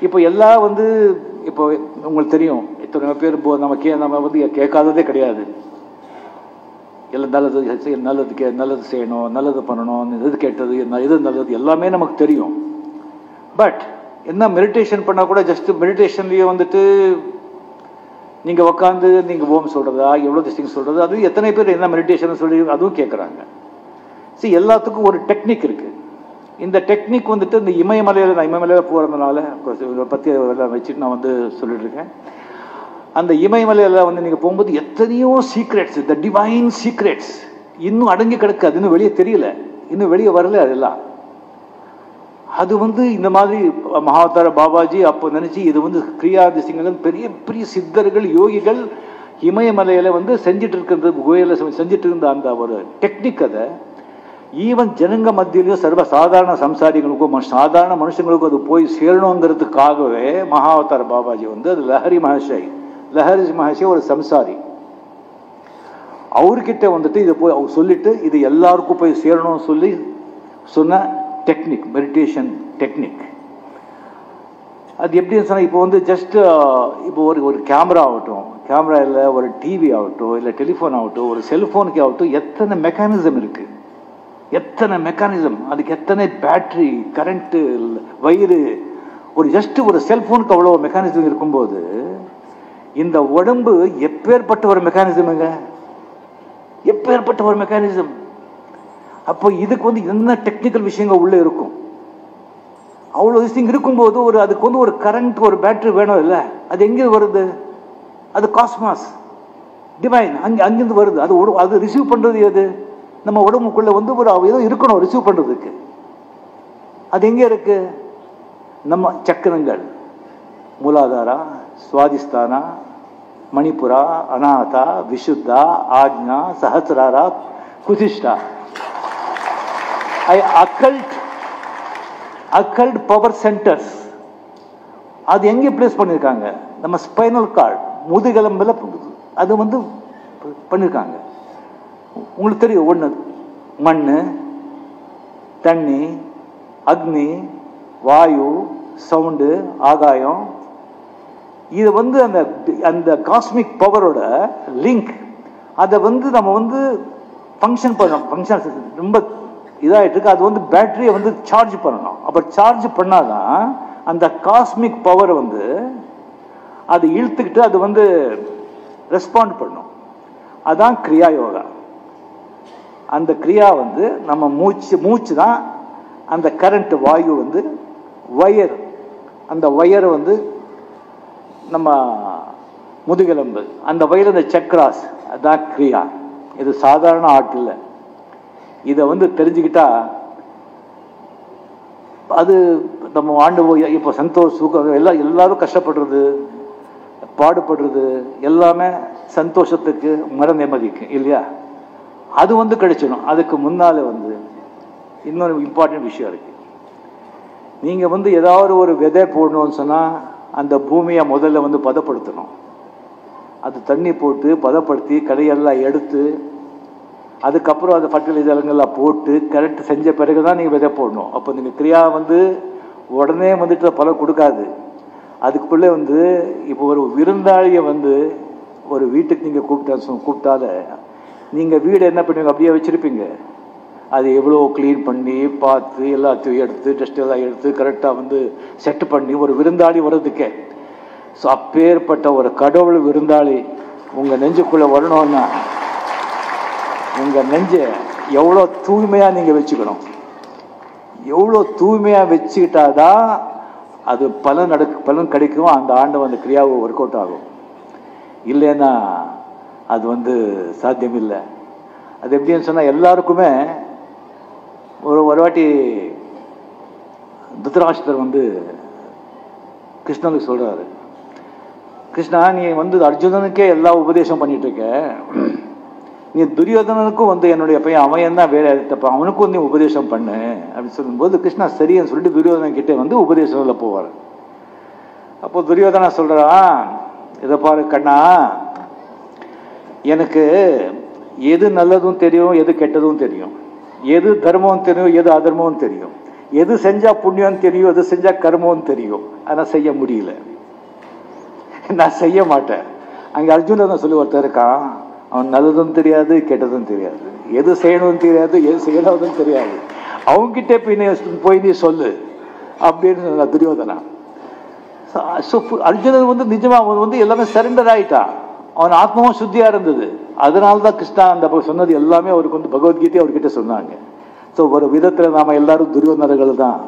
இப்போ எல்லாம் வந்து இப்போ உங்களுக்கு தெரியும், இத்தனை பேர் நம்ம வந்து கேட்காததே கிடையாது. எல்லாம் நல்லது செய்யணும், நல்லது பண்ணணும், எது கெட்டது எது நல்லது எல்லாமே நமக்கு தெரியும். பட் என்ன மெடிடேஷன் பண்ணால் கூட ஜஸ்ட் மெடிடேஷன்லேயே வந்துட்டு நீங்கள் உட்காந்து நீங்கள் ஓம் சொல்கிறதா எவ்வளோ திங்ஸ் சொல்கிறது, அது எத்தனை பேர் என்ன மெடிடேஷன் சொல்லி அதுவும் கேட்குறாங்க. சரி, எல்லாத்துக்கும் ஒரு டெக்னிக் இருக்குது. இந்த டெக்னிக் வந்துட்டு இந்த இமயமலையில் போகிறதுனால இதை பற்றி எல்லாம் வச்சுட்டு நான் வந்து சொல்லிட்டு இருக்கேன். அந்த இமயமலையில் வந்து நீங்கள் போகும்போது எத்தனையோ சீக்ரெட்ஸ், த டிவைன் சீக்ரெட்ஸ் இன்னும் அடங்கி கிடக்கு. அது இன்னும் வெளியே தெரியல, இன்னும் வெளியே வரல. அதெல்லாம் அது வந்து இந்த மாதிரி மகாவதார பாபாஜி அப்போ நினச்சி இது வந்து கிரியாதிசிங்கள் பெரிய பெரிய சித்தர்கள் யோகிகள் இமயமலையில் வந்து செஞ்சுட்டு இருக்கிறது, குகையில் செஞ்சுட்டு இருந்த அந்த ஒரு டெக்னிக் அதை ஈவன் ஜனங்க மத்தியிலையும் சர்வ சாதாரண சம்சாரிகளுக்கும் சாதாரண மனுஷங்களுக்கும் அது போய் சேரணுங்கிறதுக்காகவே மகாவதார பாபாஜி வந்து அது லஹரி மகர்ஷி ஒரு சம்சாரி, அவர்கிட்ட வந்துட்டு இதை போய் அவர் சொல்லிட்டு இது எல்லாருக்கும் போய் சேரணும்னு சொல்லி சொன்ன டெக்னிக், மெடிடேஷன் டெக்னிக். அது எப்படின்னு சொன்னால் இப்போ வந்து ஜஸ்ட் இப்போ ஒரு கேமரா ஆகட்டும், கேமரா இல்லை ஒரு டிவி ஆகட்டும், இல்லை டெலிஃபோன் ஆகட்டும், ஒரு செல்ஃபோனுக்கு ஆகட்டும், எத்தனை மெக்கானிசம் இருக்குது, எத்தனை மெக்கானிசம், அதுக்கு எத்தனை பேட்ரி, கரண்ட்டு, வயிறு, ஜஸ்ட் ஒரு செல்ஃபோனுக்கு அவ்வளோ மெக்கானிசம் இருக்கும்போது இந்த உடம்பு எப்பேற்பட்ட ஒரு மெக்கானிசமுங்க, எப்பேற்பட்ட ஒரு மெக்கானிசம். அப்போ இதுக்கு வந்து என்ன டெக்னிக்கல் விஷயங்கள் உள்ளே இருக்கும். அவ்வளோ விஷயம் இருக்கும்போது அதுக்கு வந்து ஒரு கரண்ட், ஒரு பேட்டரி வேணும் இல்லை? அது எங்கே வருது? அது காஸ்மாஸ், டிவைன், அங்கிருந்து வருது. அது ரிசீவ் பண்ணுறது எது? நம்ம உடம்புக்குள்ள வந்து ஏதோ இருக்கணும் ரிசீவ் பண்ணுறதுக்கு. அது எங்கே இருக்கு? நம்ம சக்கரங்கள், மூலாதாரா, சுவாதிஸ்தானா, மணிப்புரா, அநாதா, விஷுத்தா, ஆக்ஞா, சஹசிராரா, குதிஷ்டா, அக்கல்ட் பவர் சென்டர்ஸ். அது எங்கே பிளேஸ் பண்ணியிருக்காங்க? நம்ம ஸ்பைனல் கார்டு, முதுகெலும்புல அது வந்து பண்ணியிருக்காங்க. உங்களுக்கு தெரியும், ஒன்று மண், தண்ணி, அக்னி, வாயு, சவுண்டு, ஆகாயம். இது வந்து அந்த காஸ்மிக் பவரோட லிங்க். அதை வந்து நம்ம வந்து ஃபங்க்ஷன் பண்ணணும். ஃபங்க்ஷன் ரொம்ப இதாகிட்டு இருக்கு. அது வந்து பேட்டரியை வந்து சார்ஜ் பண்ணணும். அப்போ சார்ஜ் பண்ணாதான் அந்த காஸ்மிக் பவரை வந்து அது இழுத்துக்கிட்டு அது வந்து ரெஸ்பாண்ட் பண்ணும். அதான் கிரியா யோகா. அந்த கிரியா வந்து நம்ம மூச்சு தான் அந்த கரண்ட், வாயு வந்து வயர், அந்த வயர் வந்து நம்ம முதுகெலும்பு, அந்த வயர் அந்த சக்ராஸ், அதான் கிரியா. இது சாதாரண ஆட்டில். இதை வந்து தெரிஞ்சுக்கிட்டா அது நம்ம ஆண்டு போய் இப்போ சந்தோஷ் சுகம் எல்லாரும் கஷ்டப்படுறது, பாடுபடுறது எல்லாமே சந்தோஷத்துக்கு, மன நிம்மதிக்கு இல்லையா? அது வந்து கிடைச்சிடும். அதுக்கு முன்னால வந்து இன்னொரு இம்பார்ட்டன்ட் விஷயம் இருக்கு. நீங்க வந்து ஏதாவது ஒரு விதை போடணும்னு சொன்னா அந்த பூமியை முதல்ல வந்து பதப்படுத்தணும். அது தண்ணி போட்டு பதப்படுத்தி கடையெல்லாம் எடுத்து அதுக்கப்புறம் அந்த ஃபர்டிலைசர்கள்லாம் போட்டு கரெக்ட் செஞ்ச பிறகு தான் நீங்கள் விதை போடணும். அப்போ நீங்கள் கிரியா வந்து உடனே வந்துட்டு பலம் கொடுக்காது. அதுக்குள்ளே வந்து இப்போ ஒரு விருந்தாளியை வந்து ஒரு வீட்டுக்கு நீங்கள் கூப்பிட்டால நீங்கள் வீடு என்ன பண்ணுவீங்க? அப்படியே வச்சுருப்பீங்க. அது எவ்வளோ க்ளீன் பண்ணி பார்த்து எல்லாத்தையும் எடுத்து டஸ்ட் எல்லாம் எடுத்து கரெக்டாக வந்து செட் பண்ணி ஒரு விருந்தாளி வர்றதுக்கே. ஸோ அப்பேற்பட்ட ஒரு கடவுள் விருந்தாளி உங்கள் நெஞ்சுக்குள்ளே வரணும்னா உங்கள் நெஞ்சை எவ்வளோ தூய்மையாக நீங்கள் வச்சுக்கணும். எவ்வளோ தூய்மையாக வச்சுக்கிட்டாதான் அது பலன் கிடைக்கும். அந்த ஆண்டு அந்த கிரியாவை ஒர்க் அவுட் ஆகும். இல்லைன்னா அது வந்து சாத்தியமில்லை. அது எப்படின்னு சொன்னால் எல்லாருக்குமே ஒரு வாட்டி திருதராஷ்டிரர் வந்து கிருஷ்ணனுக்கு சொல்கிறாரு, கிருஷ்ணா நீ வந்து அர்ஜுனனுக்கே எல்லா உபதேசம் பண்ணிட்டு இருக்க, நீ துரியோதனனுக்கும் வந்து என்னுடைய பையன் அவன் தான் வேற எடுத்தப்ப அவனுக்கும் நீ உபதேசம் பண்ணு அப்படின்னு சொல்லும்போது கிருஷ்ணா சரின்னு சொல்லிட்டு துரியோதனன் கிட்டே வந்து உபதேசத்தில் போவார். அப்போ துரியோதனா சொல்கிறான், இதை பாரு கண்ணா, எனக்கு எது நல்லதும் தெரியும், எது கெட்டதும் தெரியும், எது தர்மம் தெரியும், எது அதர்மம் தெரியும். எது செஞ்சா புண்ணியம் தெரியும், எது செஞ்சா கர்மம் தெரியும். ஆனா செய்ய முடியல. நான் செய்ய மாட்டேன். அங்க அர்ஜுனன் சொல்லி ஒருத்தர் இருக்கான், அவன் நல்லதும் தெரியாது கெட்டதும் தெரியாது, எது செய்யணும்னு தெரியாது எது செய்யணும்னு தெரியாது, அவங்கிட்ட போய் நீ சொல்லு அப்படின்னு துரியோதனா. அர்ஜுனன் வந்து நிஜமா அவன் வந்து எல்லாமே சரண்டர் ஆயிட்டான். அவன் ஆத்மாவும் சுத்தியா இருந்தது. அதனால்தான் கிருஷ்ணா அந்த சொன்னது எல்லாமே அவருக்கு வந்து பகவத்கீதை அவர்கிட்ட சொன்னாங்க. ஸோ ஒரு விதத்துல நாம எல்லாரும் துரியோதனர்கள் தான்.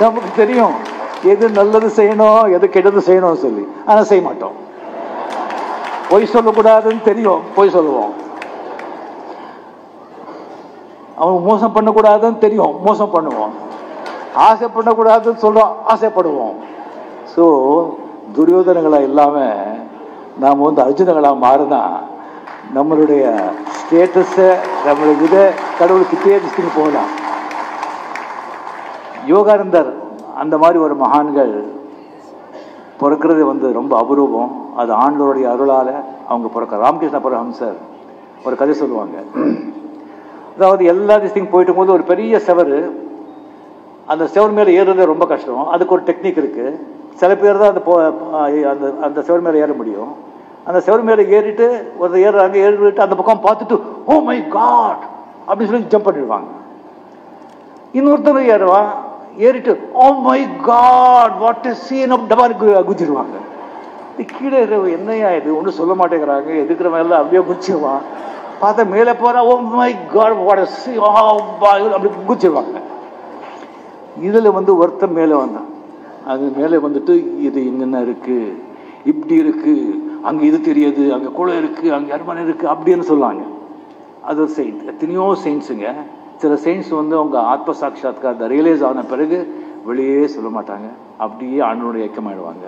நமக்கு தெரியும் எது நல்லது செய்யணும் எது கெட்டது செய்யணும் சொல்லி, ஆனா செய்ய மாட்டோம். பொய் சொல்லக்கூடாதுன்னு தெரியும், பொய் சொல்லுவோம். அவன் மோசம் பண்ணக்கூடாதுன்னு தெரியும், மோசம் பண்ணுவோம். ஆசைப்படக்கூடாதுன்னு சொல்றோம், ஆசைப்படுவோம். ஸோ துரியோதனங்களா இல்லாம நாம வந்து அர்ஜுனங்களா மாறினா நம்மளுடைய ஸ்டேட்டஸ நம்மளுடைய இதை கடவுளுக்கிட்டே வச்சுட்டு போகலாம். யோகானந்தர் அந்த மாதிரி ஒரு மகான்கள் பிறக்கிறது வந்து ரொம்ப அபூர்வம். அது ஆண்டவருடைய அருளால அவங்க பிறக்க. ராமகிருஷ்ண பரமஹம்சர் ஒரு கதை சொல்லுவாங்க. அதாவது எல்லா திசையும் போயிட்டு போது ஒரு பெரிய செவரு, அந்த செவர் மேலே ஏறுறதே ரொம்ப கஷ்டம். அதுக்கு ஒரு டெக்னிக் இருக்கு. சில பேர் தான் அந்த அந்த செவர் மேலே ஏற முடியும். அந்த செவர் மேலே ஏறிட்டு ஒரு ஏறுறாங்க, ஏறிட்டு அந்த பக்கம் பார்த்துட்டு ஓ மை காட் அப்படின்னு சொல்லி ஜம்ப் பண்ணிடுவாங்க. இன்னொருத்தர் ஏறுவான், ஏறிட்டு oh my God what is scene டபாரி குதிச்சிடுவாங்க. கீழே என்னையா இது ஒன்றும் சொல்ல மாட்டேங்கிறாங்க, எதுக்குற மேல அப்படியே குதிச்சிடுவான். பார்த்தா மேலே போறா oh my God what is அப்படி குதிச்சிடுவாங்க. இதுல வந்து ஒருத்தர் மேலே வந்தான். அது மேலே வந்துட்டு இது என்னென்ன இருக்கு, இப்படி இருக்கு, அங்க இது தெரியாது, அங்க குளம் இருக்கு, அங்க அரண்மனை இருக்கு அப்படின்னு சொல்லுவாங்க. அது ஒரு செயின்ட். எத்தனையோ செயின்ஸுங்க. சில செயின்ஸ் வந்து அவங்க ஆத்ம சாட்சாத்காரத்தை ரியலைஸ் ஆன பிறகு வெளியே சொல்ல மாட்டாங்க, அப்படியே ஆண்டவனுடைய ஐக்கியமாயிடுவாங்க.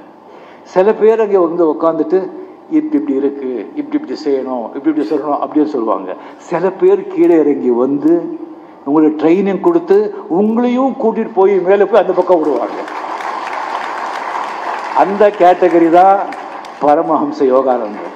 சில பேர் அங்கே வந்து உட்காந்துட்டு இப்படி இப்படி இருக்கு, இப்படி இப்படி செய்யணும், இப்படி இப்படி சொல்லணும் அப்படின்னு சொல்லுவாங்க. சில பேர் கீழே இறங்கி வந்து உங்களுக்கு ட்ரைனிங் கொடுத்து உங்களையும் கூட்டிட்டு போய் மேலே போய் அந்த பக்கம் விடுவாங்க. அந்த கேட்டகரி தான் பரமஹம்ச யோகானந்தர்.